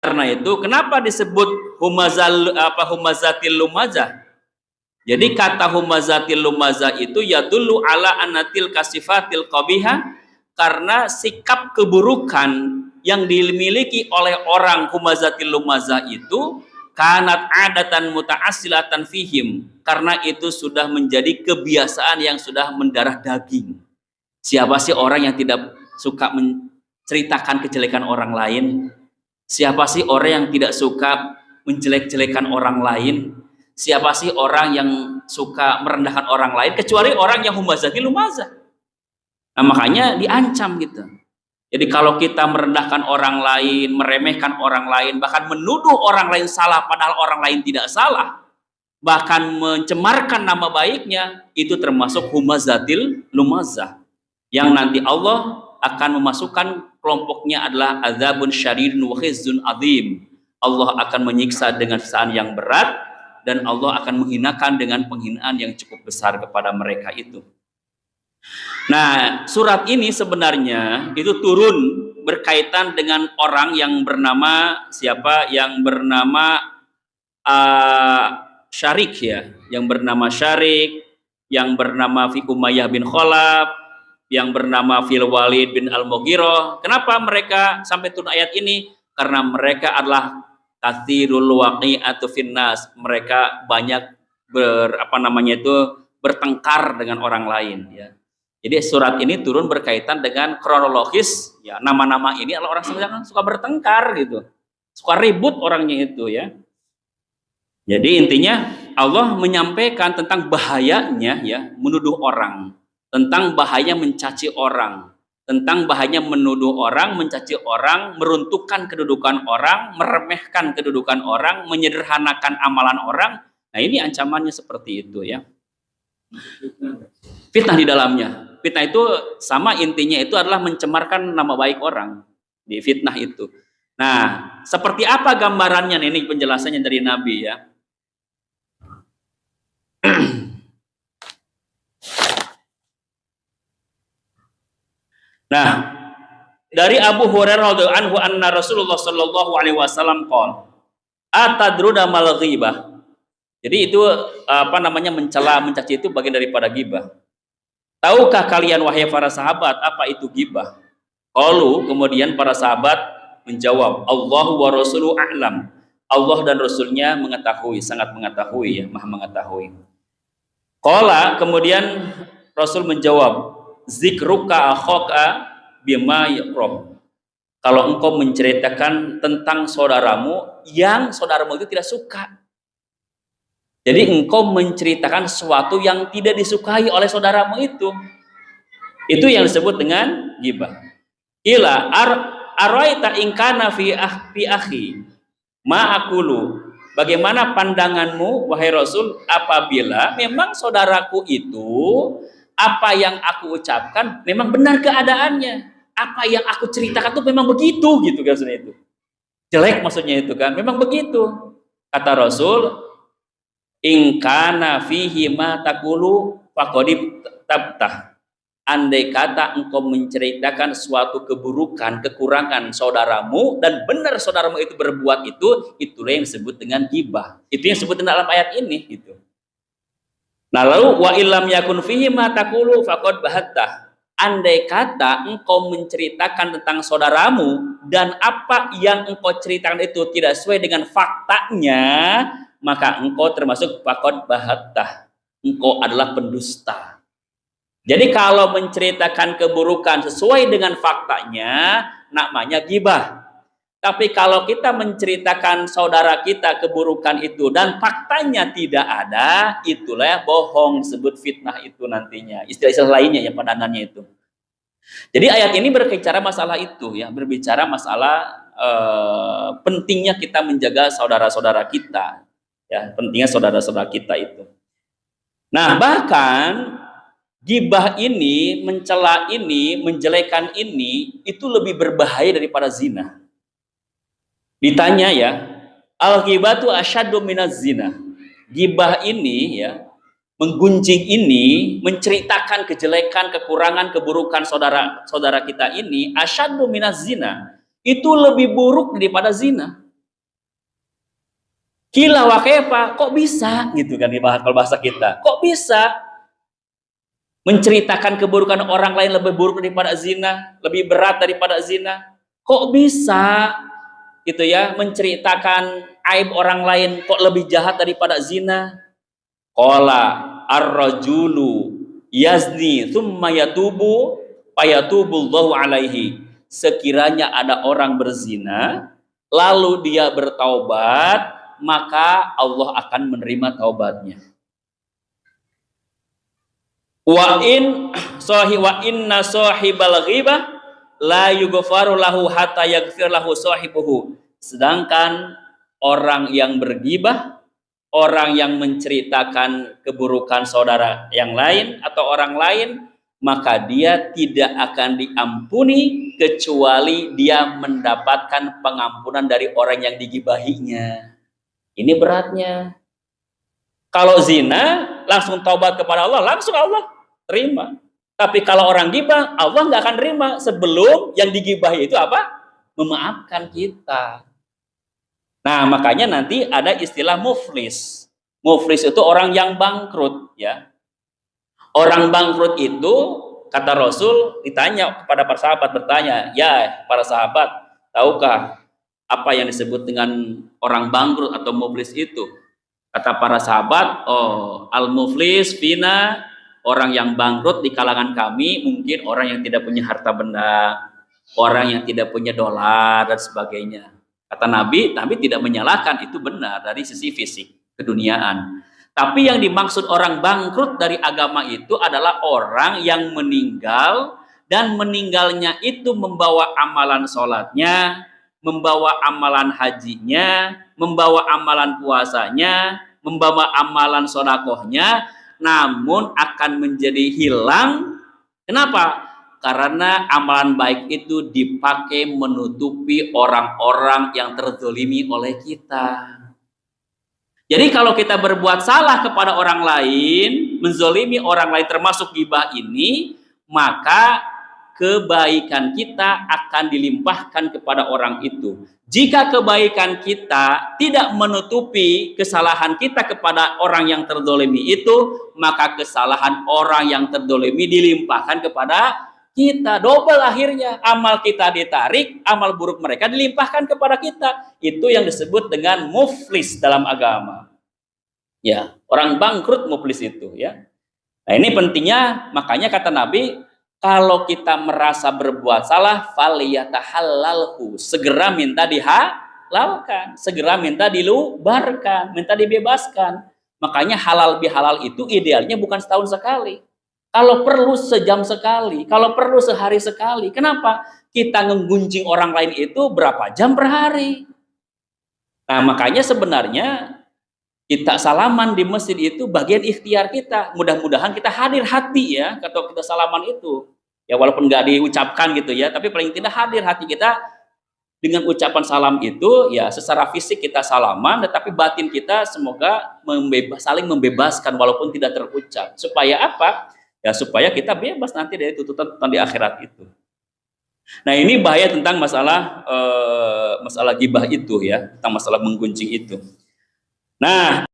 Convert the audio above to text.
Karena itu kenapa disebut humazatil lumazah? Jadi kata humazatil lumazah itu yadullu ala anatil kasifatil qabihah, karena sikap keburukan yang dimiliki oleh orang humazatil lumazah itu kanat adatan muta'assilatan fihim, karena itu sudah menjadi kebiasaan yang sudah mendarah daging. Siapa sih orang yang tidak suka menceritakan kejelekan orang lain? Siapa sih orang yang tidak suka menjelek-jelekan orang lain? Siapa sih orang yang suka merendahkan orang lain? Kecuali orang yang humazatil lumazah. Nah, makanya diancam gitu. Jadi kalau kita merendahkan orang lain, meremehkan orang lain, bahkan menuduh orang lain salah padahal orang lain tidak salah, bahkan mencemarkan nama baiknya, itu termasuk humazatil lumazah, yang nanti Allah akan memasukkan kelompoknya adalah azabun syadidun wa khizyun azim. Allah akan menyiksa dengan siksaan yang berat, dan Allah akan menghinakan dengan penghinaan yang cukup besar kepada mereka itu. Nah, surat ini sebenarnya itu turun berkaitan dengan orang yang bernama siapa? Yang bernama Syarik ya, yang bernama Syarik, yang bernama Fi Umayyah bin Khalaf, yang bernama Fil Walid bin Al-Mughirah. Kenapa mereka sampai turun ayat ini? Karena mereka adalah katsirul waqi'atu finnas. Mereka banyak bertengkar dengan orang lain ya. Jadi surat ini turun berkaitan dengan kronologis ya, nama-nama ini adalah orang yang suka bertengkar gitu. Suka ribut orangnya itu ya. Jadi intinya Allah menyampaikan tentang bahayanya ya menuduh orang, tentang bahaya mencaci orang, tentang bahayanya menuduh orang, mencaci orang, meruntuhkan kedudukan orang, meremehkan kedudukan orang, menyederhanakan amalan orang. Nah, ini ancamannya seperti itu ya. Fitnah di dalamnya. Fitnah itu sama intinya itu adalah mencemarkan nama baik orang di fitnah itu. Nah, seperti apa gambarannya? Ini penjelasannya dari Nabi ya. Nah, dari Abu Hurairah radhiyallahu anhu anna Rasulullah sallallahu alaihi wasallam qala atadruda mal ghibah. Jadi itu mencela, mencaci itu bagian daripada ghibah. Tahukah kalian wahai para sahabat apa itu ghibah? Qalu, kemudian para sahabat menjawab, Allahu wa rasuluhu a'lam. Allah dan Rasulnya mengetahui, sangat mengetahui ya, maha mengetahui. Qala, kemudian Rasul menjawab, zikruka akhaka bima yakrah. Kalau engkau menceritakan tentang saudaramu yang saudaramu itu tidak suka. Jadi engkau menceritakan sesuatu yang tidak disukai oleh saudaramu itu yang disebut dengan ghibah. Ila araita in kana fi akhi ma aqulu. Bagaimana pandanganmu wahai Rasul apabila memang saudaraku itu apa yang aku ucapkan memang benar keadaannya, apa yang aku ceritakan itu memang begitu gitu kan, itu jelek maksudnya itu kan, memang begitu. Kata Rasul, in kana fihi ma taqulu faqad tabtah. Andai kata engkau menceritakan suatu keburukan, kekurangan saudaramu dan benar saudaramu itu berbuat itu, itulah yang disebut dengan ghibah. Itu yang disebut dalam ayat ini gitu. Nah, lalu wa illam yakun fihi ma taqulu faqad bahatta. Andai kata engkau menceritakan tentang saudaramu dan apa yang engkau ceritakan itu tidak sesuai dengan faktanya, maka engkau termasuk faqad bahatta. Engkau adalah pendusta. Jadi kalau menceritakan keburukan sesuai dengan faktanya, namanya ghibah. Tapi kalau kita menceritakan saudara kita keburukan itu dan faktanya tidak ada, itulah bohong, disebut fitnah itu nantinya. Istilah-istilah lainnya ya pandangannya itu. Jadi ayat ini berbicara masalah itu ya, berbicara masalah pentingnya kita menjaga saudara-saudara kita. Ya, pentingnya saudara-saudara kita itu. Nah, bahkan ghibah ini, mencela ini, menjelekan ini, itu lebih berbahaya daripada zina. Ditanya ya, al-ghibatu asyaddu minaz zina. Ghibah ini ya, menggunjing ini, menceritakan kejelekan, kekurangan, keburukan saudara-saudara kita ini, asyaddu minaz zina. Itu lebih buruk daripada zina. Kila wa kaifa, kok bisa gitu kan kalau bahasa kita. Kok bisa menceritakan keburukan orang lain lebih buruk daripada zina, lebih berat daripada zina? Kok bisa gitu ya menceritakan aib orang lain kok lebih jahat daripada zina? Qala ar-rajulu yazni thumma yatubu fayatubullahu alaihi. Sekiranya ada orang berzina lalu dia bertaubat, maka Allah akan menerima taubatnya. Wa inna sahibal ghibah la yughfaru lahu hatta yaghfir lahu sahibuhu. Sedangkan orang yang bergibah, orang yang menceritakan keburukan saudara yang lain atau orang lain, maka dia tidak akan diampuni kecuali dia mendapatkan pengampunan dari orang yang digibahinya. Ini beratnya. Kalau zina, langsung taubat kepada Allah, langsung Allah terima. Tapi kalau orang gibah, Allah nggak akan terima sebelum yang digibahi itu apa? Memaafkan kita. Nah, makanya nanti ada istilah muflis. Muflis itu orang yang bangkrut, ya. Orang bangkrut itu, kata Rasul, ditanya kepada para sahabat, bertanya, ya para sahabat, tahukah apa yang disebut dengan orang bangkrut atau muflis itu? Kata para sahabat, oh, al-muflis fina, orang yang bangkrut di kalangan kami mungkin orang yang tidak punya harta benda, orang yang tidak punya dolar dan sebagainya. Kata Nabi tidak menyalahkan, itu benar dari sisi fisik keduniaan. Tapi yang dimaksud orang bangkrut dari agama itu adalah orang yang meninggal dan meninggalnya itu membawa amalan sholatnya, membawa amalan hajinya, membawa amalan puasanya, membawa amalan sodakohnya, namun akan menjadi hilang. Kenapa? Karena amalan baik itu dipakai menutupi orang-orang yang terzolimi oleh kita. Jadi kalau kita berbuat salah kepada orang lain, menzolimi orang lain termasuk ghibah ini, maka kebaikan kita akan dilimpahkan kepada orang itu. Jika kebaikan kita tidak menutupi kesalahan kita kepada orang yang terzolimi itu, maka kesalahan orang yang terzolimi dilimpahkan kepada kita. Double akhirnya, amal kita ditarik, amal buruk mereka dilimpahkan kepada kita. Itu yang disebut dengan muflis dalam agama. Ya, orang bangkrut muflis itu, ya. Nah, ini pentingnya, makanya kata Nabi, kalau kita merasa berbuat salah, faliyatahallalhu, segera minta dihalalkan, segera minta dilubarkan, minta dibebaskan. Makanya halal bihalal itu idealnya bukan setahun sekali. Kalau perlu sejam sekali, kalau perlu sehari sekali. Kenapa? Kita ngegunjing orang lain itu berapa jam per hari. Nah, makanya sebenarnya kita salaman di masjid itu bagian ikhtiar kita. Mudah-mudahan kita hadir hati ya, kalau kita salaman itu. Ya walaupun nggak diucapkan gitu ya, tapi paling tidak hadir hati kita dengan ucapan salam itu. Ya secara fisik kita salaman, tetapi batin kita semoga saling membebaskan walaupun tidak terucap. Supaya apa? Ya supaya kita bebas nanti dari tuntutan di akhirat itu. Nah ini bahaya tentang masalah ghibah itu ya, tentang masalah menggunjing itu. Nah,